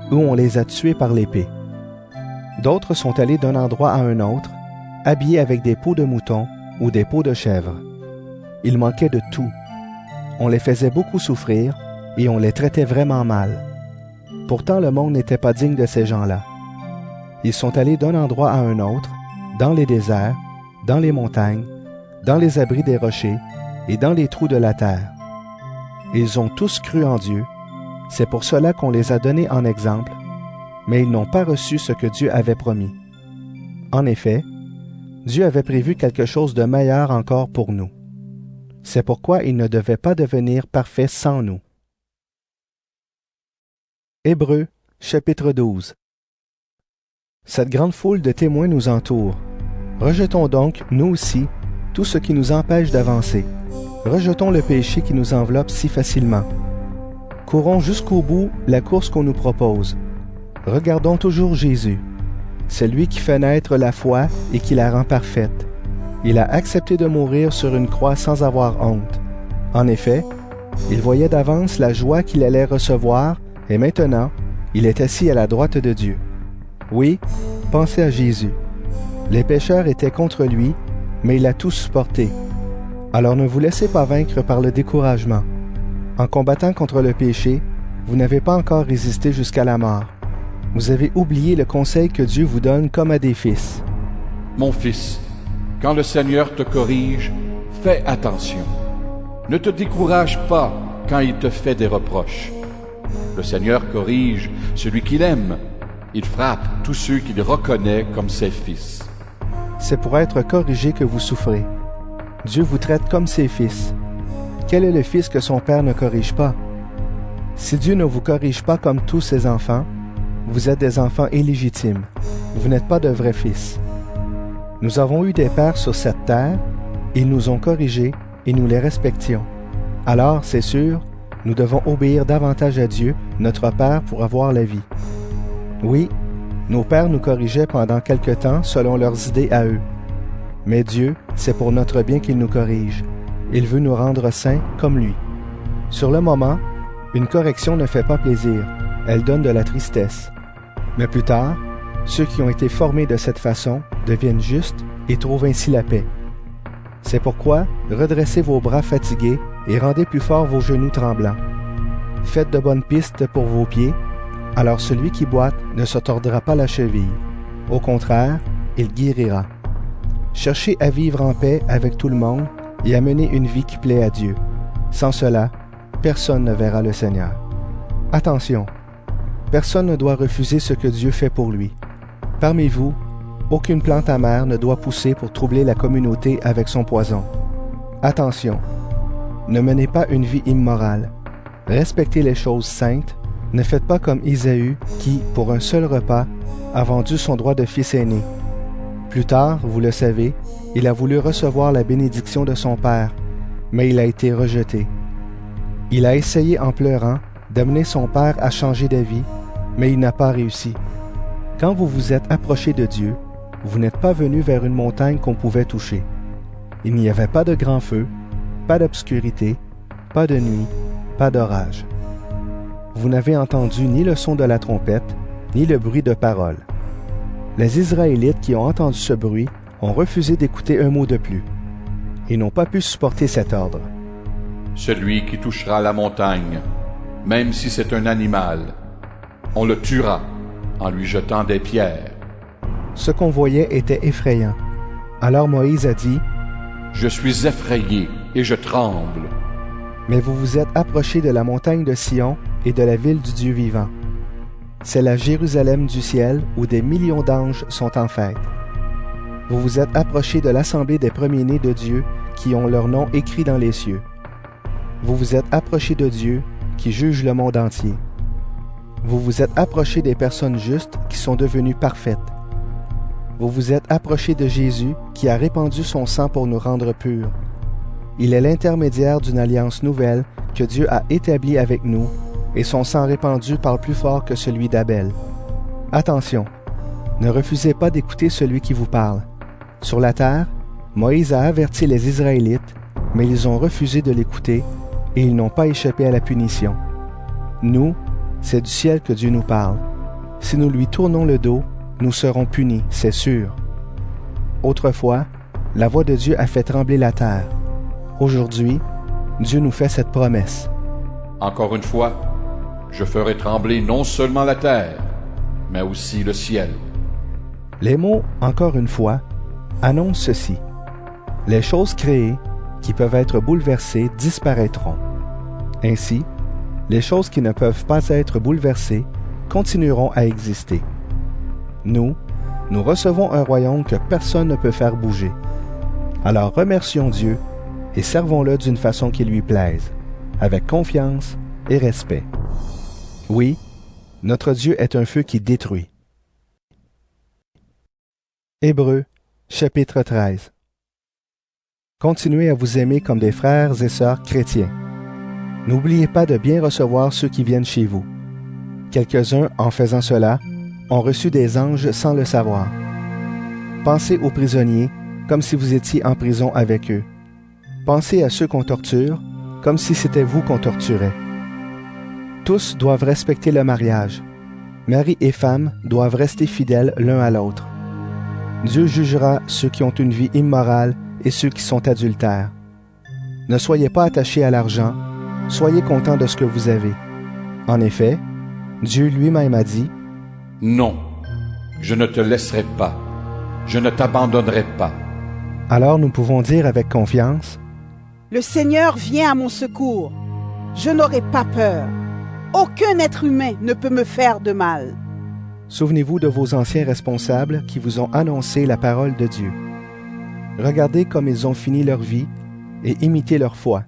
ou on les a tués par l'épée. D'autres sont allés d'un endroit à un autre, habillés avec des peaux de mouton ou des peaux de chèvre. Il manquait de tout. On les faisait beaucoup souffrir et on les traitait vraiment mal. Pourtant, le monde n'était pas digne de ces gens-là. Ils sont allés d'un endroit à un autre, dans les déserts, dans les montagnes, dans les abris des rochers et dans les trous de la terre. Ils ont tous cru en Dieu. C'est pour cela qu'on les a donnés en exemple, mais ils n'ont pas reçu ce que Dieu avait promis. En effet, Dieu avait prévu quelque chose de meilleur encore pour nous. C'est pourquoi il ne devait pas devenir parfait sans nous. Hébreux, chapitre 12. Cette grande foule de témoins nous entoure. Rejetons donc, nous aussi, tout ce qui nous empêche d'avancer. Rejetons le péché qui nous enveloppe si facilement. Courons jusqu'au bout la course qu'on nous propose. Regardons toujours Jésus, celui qui fait naître la foi et qui la rend parfaite. Il a accepté de mourir sur une croix sans avoir honte. En effet, il voyait d'avance la joie qu'il allait recevoir et maintenant, il est assis à la droite de Dieu. Oui, pensez à Jésus. Les pécheurs étaient contre lui, mais il a tout supporté. Alors ne vous laissez pas vaincre par le découragement. En combattant contre le péché, vous n'avez pas encore résisté jusqu'à la mort. Vous avez oublié le conseil que Dieu vous donne comme à des fils. Mon fils, quand le Seigneur te corrige, fais attention. Ne te décourage pas quand il te fait des reproches. Le Seigneur corrige celui qu'il aime. Il frappe tous ceux qu'il reconnaît comme ses fils. C'est pour être corrigé que vous souffrez. Dieu vous traite comme ses fils. Quel est le fils que son père ne corrige pas? Si Dieu ne vous corrige pas comme tous ses enfants, vous êtes des enfants illégitimes. Vous n'êtes pas de vrais fils. Nous avons eu des pères sur cette terre, ils nous ont corrigés et nous les respections. Alors, c'est sûr, nous devons obéir davantage à Dieu, notre Père, pour avoir la vie. Oui, nos pères nous corrigeaient pendant quelque temps selon leurs idées à eux. Mais Dieu, c'est pour notre bien qu'il nous corrige. Il veut nous rendre saints comme lui. Sur le moment, une correction ne fait pas plaisir, elle donne de la tristesse. Mais plus tard, ceux qui ont été formés de cette façon deviennent justes et trouvent ainsi la paix. C'est pourquoi redressez vos bras fatigués et rendez plus fort vos genoux tremblants. Faites de bonnes pistes pour vos pieds, alors celui qui boite ne se tordra pas la cheville. Au contraire, il guérira. Cherchez à vivre en paix avec tout le monde et à mener une vie qui plaît à Dieu. Sans cela, personne ne verra le Seigneur. Attention, personne ne doit refuser ce que Dieu fait pour lui. Parmi vous, aucune plante amère ne doit pousser pour troubler la communauté avec son poison. Attention, ne menez pas une vie immorale. Respectez les choses saintes. Ne faites pas comme Isaü qui, pour un seul repas, a vendu son droit de fils aîné. Plus tard, vous le savez, il a voulu recevoir la bénédiction de son père, mais il a été rejeté. Il a essayé en pleurant d'amener son père à changer d'avis, mais il n'a pas réussi. Quand vous vous êtes approché de Dieu, vous n'êtes pas venu vers une montagne qu'on pouvait toucher. Il n'y avait pas de grand feu, pas d'obscurité, pas de nuit, pas d'orage. Vous n'avez entendu ni le son de la trompette, ni le bruit de paroles. Les Israélites qui ont entendu ce bruit ont refusé d'écouter un mot de plus. Ils n'ont pas pu supporter cet ordre. Celui qui touchera la montagne, même si c'est un animal, on le tuera en lui jetant des pierres. Ce qu'on voyait était effrayant. Alors Moïse a dit, « Je suis effrayé et je tremble. » Mais vous vous êtes approchés de la montagne de Sion et de la ville du Dieu vivant. C'est la Jérusalem du ciel où des millions d'anges sont en fête. Vous vous êtes approchés de l'assemblée des premiers-nés de Dieu qui ont leur nom écrit dans les cieux. Vous vous êtes approchés de Dieu qui juge le monde entier. Vous vous êtes approchés des personnes justes qui sont devenues parfaites. Vous vous êtes approchés de Jésus qui a répandu son sang pour nous rendre purs. Il est l'intermédiaire d'une alliance nouvelle que Dieu a établie avec nous, et son sang répandu parle plus fort que celui d'Abel. Attention, ne refusez pas d'écouter celui qui vous parle. Sur la terre, Moïse a averti les Israélites, mais ils ont refusé de l'écouter, et ils n'ont pas échappé à la punition. Nous, c'est du ciel que Dieu nous parle. Si nous lui tournons le dos, nous serons punis, c'est sûr. Autrefois, la voix de Dieu a fait trembler la terre. Aujourd'hui, Dieu nous fait cette promesse. Encore une fois, je ferai trembler non seulement la terre, mais aussi le ciel. Les mots « encore une fois » annoncent ceci. Les choses créées, qui peuvent être bouleversées, disparaîtront. Ainsi, les choses qui ne peuvent pas être bouleversées continueront à exister. Nous recevons un royaume que personne ne peut faire bouger. Alors remercions Dieu et servons-le d'une façon qui lui plaise, avec confiance et respect. Oui, notre Dieu est un feu qui détruit. Hébreux, chapitre 13. Continuez à vous aimer comme des frères et sœurs chrétiens. N'oubliez pas de bien recevoir ceux qui viennent chez vous. Quelques-uns, en faisant cela, ont reçu des anges sans le savoir. Pensez aux prisonniers comme si vous étiez en prison avec eux. Pensez à ceux qu'on torture comme si c'était vous qu'on torturait. Tous doivent respecter le mariage. Mari et femme doivent rester fidèles l'un à l'autre. Dieu jugera ceux qui ont une vie immorale et ceux qui sont adultères. Ne soyez pas attachés à l'argent, soyez contents de ce que vous avez. En effet, Dieu lui-même a dit, « Non, je ne te laisserai pas, je ne t'abandonnerai pas. Alors nous pouvons dire avec confiance, Le Seigneur vient à mon secours. Je n'aurai pas peur. Aucun être humain ne peut me faire de mal. souvenez-vous de vos anciens responsables qui vous ont annoncé la parole de Dieu. Regardez comme ils ont fini leur vie et imitez leur foi.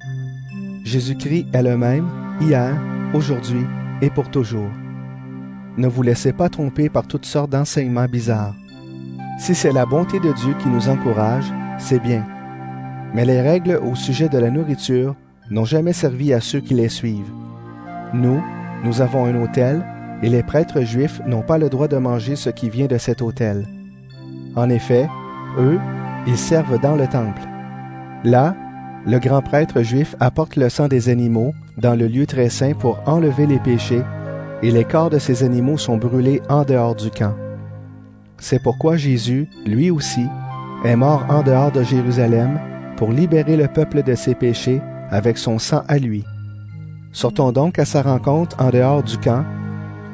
Jésus-Christ est le même, hier, aujourd'hui et pour toujours. Ne vous laissez pas tromper par toutes sortes d'enseignements bizarres. Si c'est la bonté de Dieu qui nous encourage, c'est bien. Mais les règles au sujet de la nourriture n'ont jamais servi à ceux qui les suivent. Nous avons un autel et les prêtres juifs n'ont pas le droit de manger ce qui vient de cet autel. En effet, eux, ils servent dans le temple. Là, le grand prêtre juif apporte le sang des animaux dans le lieu très saint pour enlever les péchés, et les corps de ces animaux sont brûlés en dehors du camp. C'est pourquoi Jésus, lui aussi, est mort en dehors de Jérusalem pour libérer le peuple de ses péchés avec son sang à lui. Sortons donc à sa rencontre en dehors du camp,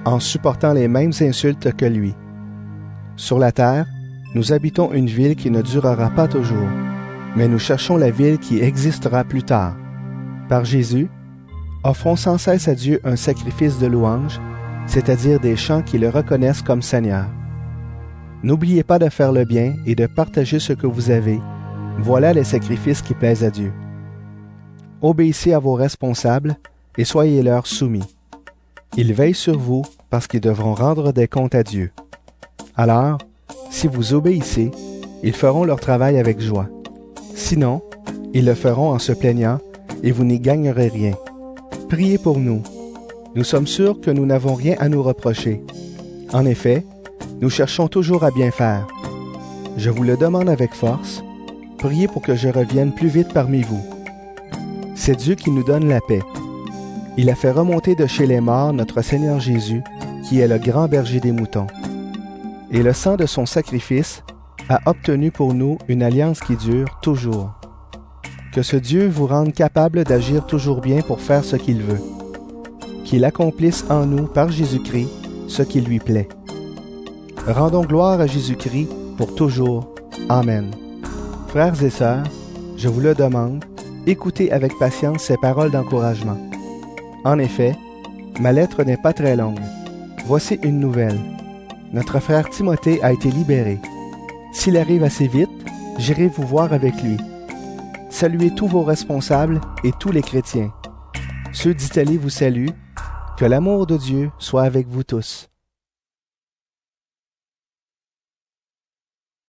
en supportant les mêmes insultes que lui. Sur la terre, nous habitons une ville qui ne durera pas toujours, mais nous cherchons la ville qui existera plus tard. Par Jésus, offrons sans cesse à Dieu un sacrifice de louange, c'est-à-dire des chants qui le reconnaissent comme Seigneur. N'oubliez pas de faire le bien et de partager ce que vous avez. Voilà les sacrifices qui plaisent à Dieu. Obéissez à vos responsables et soyez leur soumis. Ils veillent sur vous parce qu'ils devront rendre des comptes à Dieu. Alors, si vous obéissez, ils feront leur travail avec joie. Sinon, ils le feront en se plaignant et vous n'y gagnerez rien. Priez pour nous. Nous sommes sûrs que nous n'avons rien à nous reprocher. En effet, nous cherchons toujours à bien faire. Je vous le demande avec force, priez pour que je revienne plus vite parmi vous. C'est Dieu qui nous donne la paix. Il a fait remonter de chez les morts notre Seigneur Jésus, qui est le grand berger des moutons. Et le sang de son sacrifice a obtenu pour nous une alliance qui dure toujours. Que ce Dieu vous rende capable d'agir toujours bien pour faire ce qu'il veut. Qu'il accomplisse en nous, par Jésus-Christ, ce qui lui plaît. Rendons gloire à Jésus-Christ pour toujours. Amen. Frères et sœurs, je vous le demande, écoutez avec patience ces paroles d'encouragement. En effet, ma lettre n'est pas très longue. Voici une nouvelle. Notre frère Timothée a été libéré. S'il arrive assez vite, j'irai vous voir avec lui. Saluez tous vos responsables et tous les chrétiens. Ceux d'Italie vous saluent. Que l'amour de Dieu soit avec vous tous.